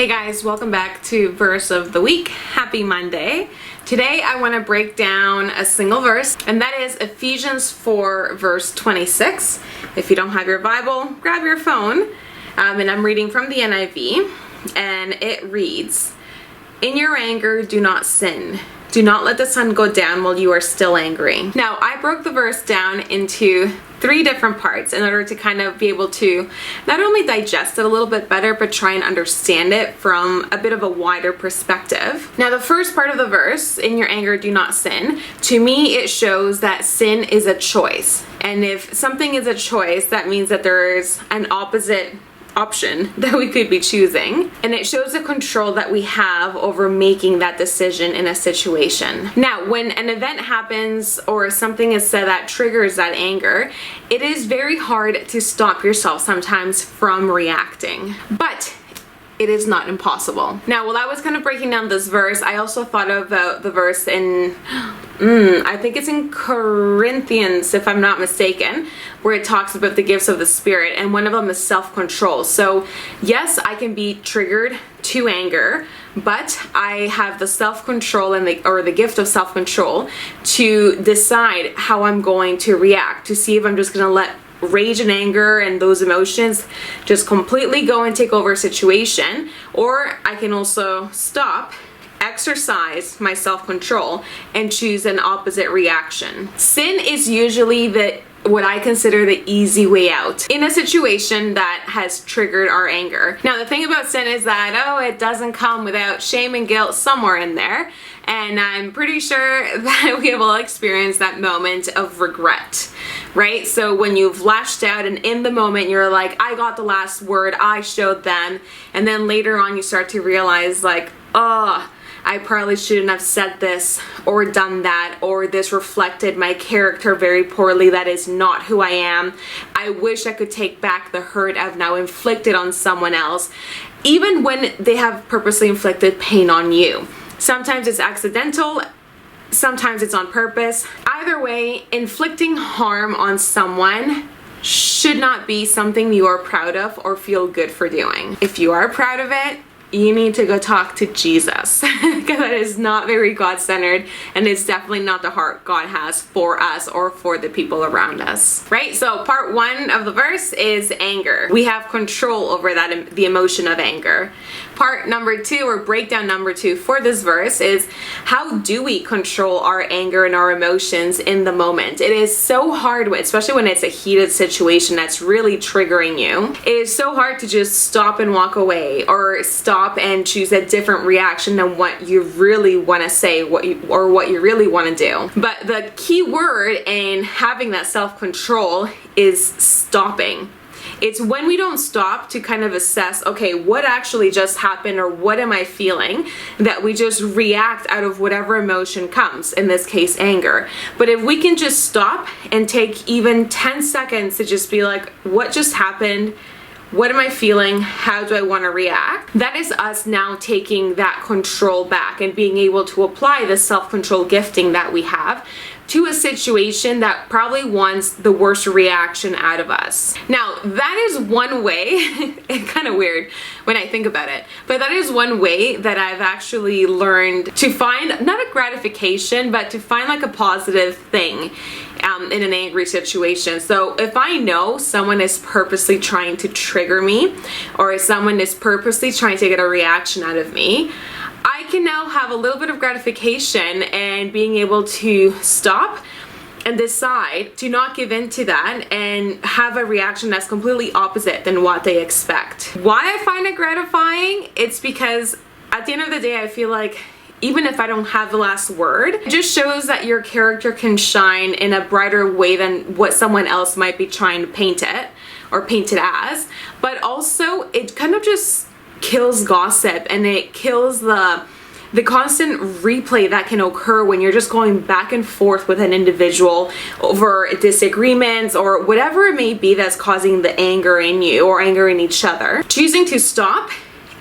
Hey guys, welcome back to Verse of the Week. Happy Monday. Today I want to break down a single verse, and that is Ephesians 4 verse 26. If you don't have your Bible, grab your phone. And I'm reading from the NIV, and it reads, "In your anger, do not sin. Do not let the sun go down while you are still angry." Now, I broke the verse down into 3 different parts in order to kind of be able to not only digest it a little bit better, but try and understand it from a bit of a wider perspective. Now, the first part of the verse, "In your anger, do not sin," to me, it shows that sin is a choice. And if something is a choice, that means that there is an opposite option that we could be choosing, and it shows the control that we have over making that decision in a situation. Now, when an event happens or something is said that triggers that anger, it is very hard to stop yourself sometimes from reacting, but it is not impossible. Now, while I was kind of breaking down this verse, I also thought about the verse in I think it's in Corinthians, if I'm not mistaken, where it talks about the gifts of the Spirit, and one of them is self-control. So yes, I can be triggered to anger, but I have the self-control and the gift of self-control to decide how I'm going to react, to see if I'm just going to let rage and anger and those emotions just completely go and take over a situation, or I can also stop, exercise my self-control, and choose an opposite reaction. Sin is usually what I consider the easy way out in a situation that has triggered our anger. Now, the thing about sin is that, it doesn't come without shame and guilt somewhere in there. And I'm pretty sure that we have all experienced that moment of regret, right? So when you've lashed out and in the moment you're like, I got the last word, I showed them. And then later on you start to realize like, I probably shouldn't have said this or done that, or this reflected my character very poorly. That is not who I am. I wish I could take back the hurt I've now inflicted on someone else, even when they have purposely inflicted pain on you. Sometimes it's accidental, sometimes it's on purpose. Either way, inflicting harm on someone should not be something you are proud of or feel good for doing. If you are proud of it, you need to go talk to Jesus, because that is not very God-centered, and it's definitely not the heart God has for us or for the people around us, right? So part 1 of the verse is anger. We have control over that, the emotion of anger. Part number 2, or breakdown number 2 for this verse, is how do we control our anger and our emotions in the moment? It is so hard, especially when it's a heated situation that's really triggering you. It is so hard to just stop and walk away, or stop and choose a different reaction than what you really want to say, what you really want to do. But the key word in having that self-control is stopping. It's when we don't stop to kind of assess, okay, what actually just happened, or what am I feeling, that we just react out of whatever emotion comes, in this case, anger. But if we can just stop and take even 10 seconds to just be like, what just happened? What am I feeling? How do I want to react? That is us now taking that control back and being able to apply the self-control gifting that we have to a situation that probably wants the worst reaction out of us. Now, that is one way, it's kind of weird when I think about it, but that is one way that I've actually learned to find, not a gratification, but to find like a positive thing in an angry situation. So if I know someone is purposely trying to trigger me, or if someone is purposely trying to get a reaction out of me, I can now have a little bit of gratification and being able to stop and decide to not give in to that and have a reaction that's completely opposite than what they expect. Why I find it gratifying? It's because at the end of the day, I feel like even if I don't have the last word, it just shows that your character can shine in a brighter way than what someone else might be trying to paint it or paint it as. But also, it kind of just kills gossip, and it kills the constant replay that can occur when you're just going back and forth with an individual over disagreements or whatever it may be that's causing the anger in you or anger in each other. Choosing to stop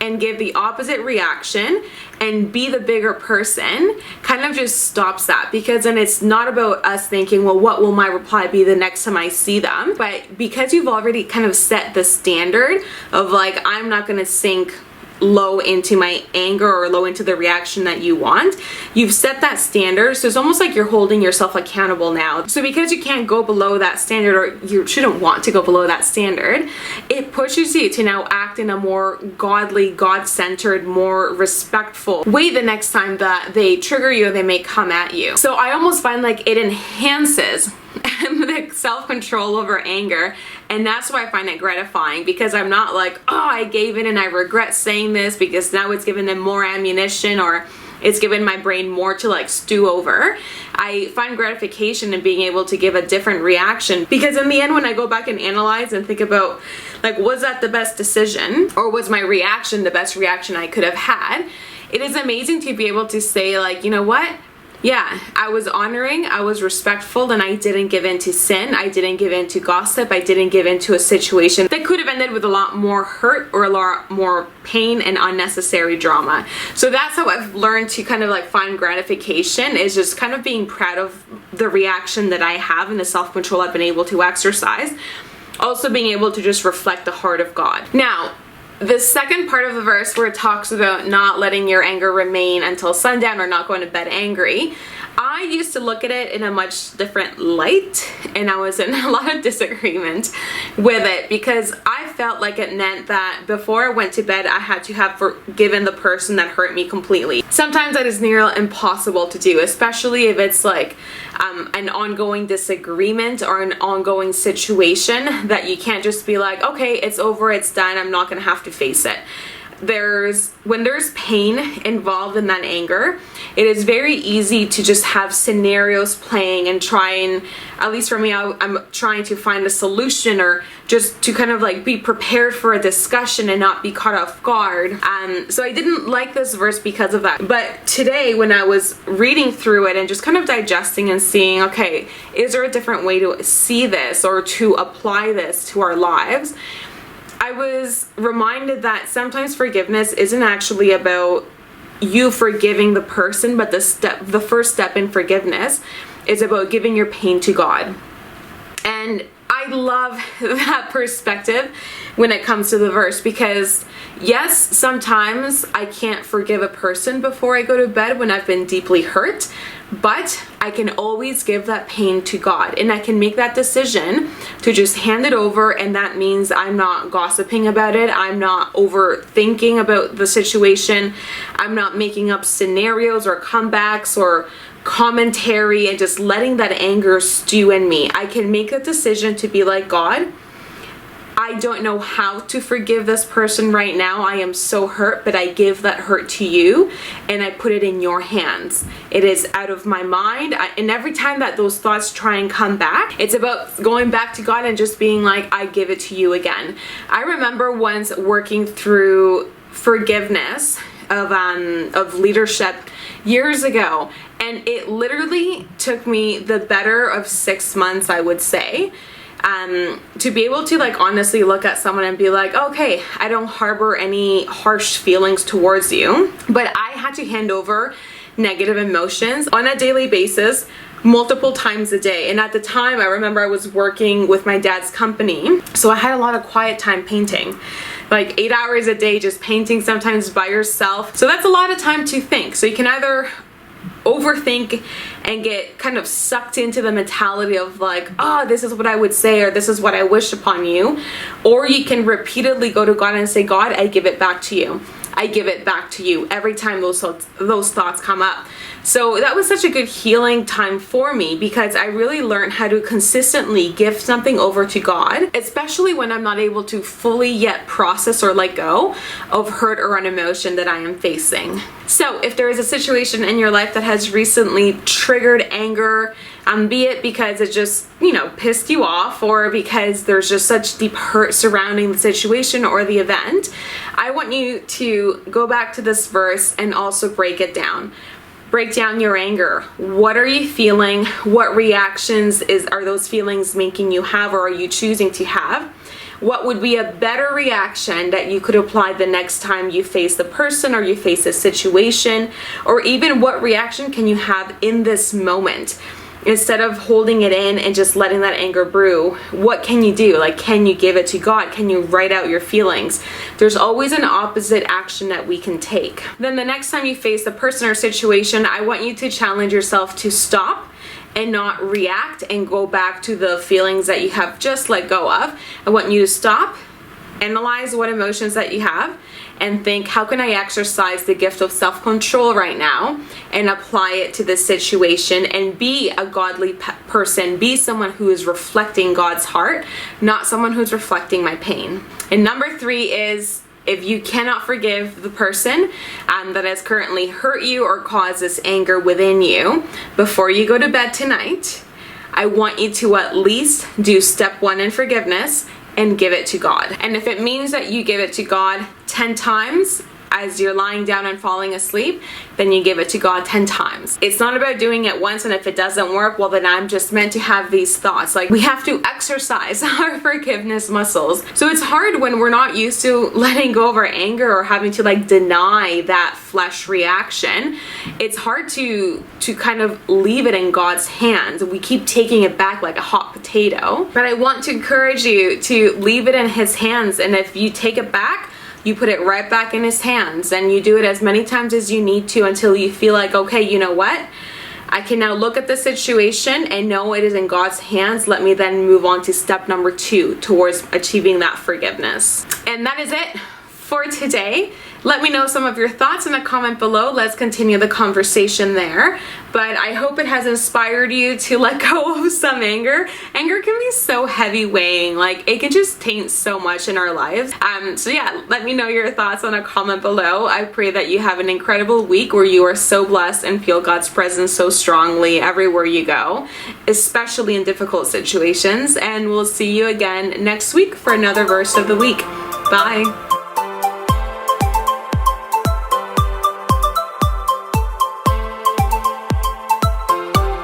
and give the opposite reaction and be the bigger person kind of just stops that, because then it's not about us thinking, well, what will my reply be the next time I see them? But because you've already kind of set the standard of like, I'm not going to sink low into my anger or low into the reaction that you want. You've set that standard, so it's almost like you're holding yourself accountable now. So because you can't go below that standard, or you shouldn't want to go below that standard, it pushes you to now act in a more godly, God-centered, more respectful way the next time that they trigger you or they may come at you. So I almost find like it enhances the self-control over anger, and that's why I find it gratifying, because I'm not like, oh, I gave in and I regret saying this because now it's given them more ammunition, or it's given my brain more to like stew over. I find gratification in being able to give a different reaction, because in the end, when I go back and analyze and think about like, was that the best decision, or was my reaction the best reaction I could have had, it is amazing to be able to say like, you know what? Yeah, I was honoring, I was respectful, and I didn't give in to sin. I didn't give in to gossip. I didn't give in to a situation that could have ended with a lot more hurt or a lot more pain and unnecessary drama. So that's how I've learned to kind of like find gratification, is just kind of being proud of the reaction that I have and the self-control I've been able to exercise. Also being able to just reflect the heart of God. Now, the second part of the verse where it talks about not letting your anger remain until sundown, or not going to bed angry, I used to look at it in a much different light, and I was in a lot of disagreement with it, because I felt like it meant that before I went to bed, I had to have forgiven the person that hurt me completely. Sometimes that is nearly impossible to do, especially if it's like an ongoing disagreement or an ongoing situation that you can't just be like, okay, it's over, it's done, I'm not gonna have to face it. When there's pain involved in that anger, it is very easy to just have scenarios playing and at least for me, I'm trying to find a solution, or just to kind of like be prepared for a discussion and not be caught off guard. So I didn't like this verse because of that. But today, when I was reading through it and just kind of digesting and seeing, okay, is there a different way to see this or to apply this to our lives? I was reminded that sometimes forgiveness isn't actually about you forgiving the person, but the first step in forgiveness is about giving your pain to God. And I love that perspective when it comes to the verse, because yes, sometimes I can't forgive a person before I go to bed when I've been deeply hurt, but I can always give that pain to God, and I can make that decision to just hand it over, and that means I'm not gossiping about it, I'm not overthinking about the situation, I'm not making up scenarios or comebacks or commentary and just letting that anger stew in me. I can make a decision to be like, God, I don't know how to forgive this person right now. I am so hurt, but I give that hurt to you and I put it in your hands. It is out of my mind. And every time that those thoughts try and come back, it's about going back to God and just being like, I give it to you again. I remember once working through forgiveness of leadership years ago, and it literally took me the better of 6 months, I would say, to be able to like honestly look at someone and be like, okay, I don't harbor any harsh feelings towards you, but I had to hand over negative emotions on a daily basis, multiple times a day. And at the time, I remember I was working with my dad's company, so I had a lot of quiet time painting, like 8 hours a day just painting, sometimes by yourself. So that's a lot of time to think. So you can either overthink and get kind of sucked into the mentality of like, oh, this is what I would say, or this is what I wish upon you, or you can repeatedly go to God and say, God, I give it back to you. I give it back to you every time those thoughts come up. So that was such a good healing time for me, because I really learned how to consistently give something over to God, especially when I'm not able to fully yet process or let go of hurt or an emotion that I am facing. So if there is a situation in your life that has recently triggered anger, be it because it just, pissed you off, or because there's just such deep hurt surrounding the situation or the event, I want you to go back to this verse and also break it down. Break down your anger. What are you feeling? What reactions are those feelings making you have, or are you choosing to have? What would be a better reaction that you could apply the next time you face the person or you face a situation? Or even what reaction can you have in this moment? instead of holding it in and just letting that anger brew, what can you do? Like, can you give it to God? Can you write out your feelings? There's always an opposite action that we can take. Then the next time you face a person or situation, I want you to challenge yourself to stop and not react and go back to the feelings that you have just let go of. I want you to stop, analyze what emotions that you have, and think, how can I exercise the gift of self-control right now and apply it to this situation and be a godly person, be someone who is reflecting God's heart, not someone who's reflecting my pain. And number 3 is, if you cannot forgive the person that has currently hurt you or caused this anger within you, before you go to bed tonight, I want you to at least do step 1 in forgiveness and give it to God. And if it means that you give it to God 10 times as you're lying down and falling asleep, then you give it to God 10 times. It's not about doing it once, and if it doesn't work, well, then I'm just meant to have these thoughts. Like, we have to exercise our forgiveness muscles. So it's hard when we're not used to letting go of our anger or having to like deny that flesh reaction. It's hard to kind of leave it in God's hands. We keep taking it back like a hot potato. But I want to encourage you to leave it in His hands, and if you take it back, you put it right back in His hands, and you do it as many times as you need to until you feel like, okay, you know what? I can now look at the situation and know it is in God's hands. Let me then move on to step number 2 towards achieving that forgiveness. And that is it for today. Let me know some of your thoughts in a comment below. Let's continue the conversation there. But I hope it has inspired you to let go of some anger. Anger can be so heavy weighing, like it can just taint so much in our lives. So yeah, let me know your thoughts on a comment below. I pray that you have an incredible week where you are so blessed and feel God's presence so strongly everywhere you go, especially in difficult situations. And we'll see you again next week for another verse of the week. Bye.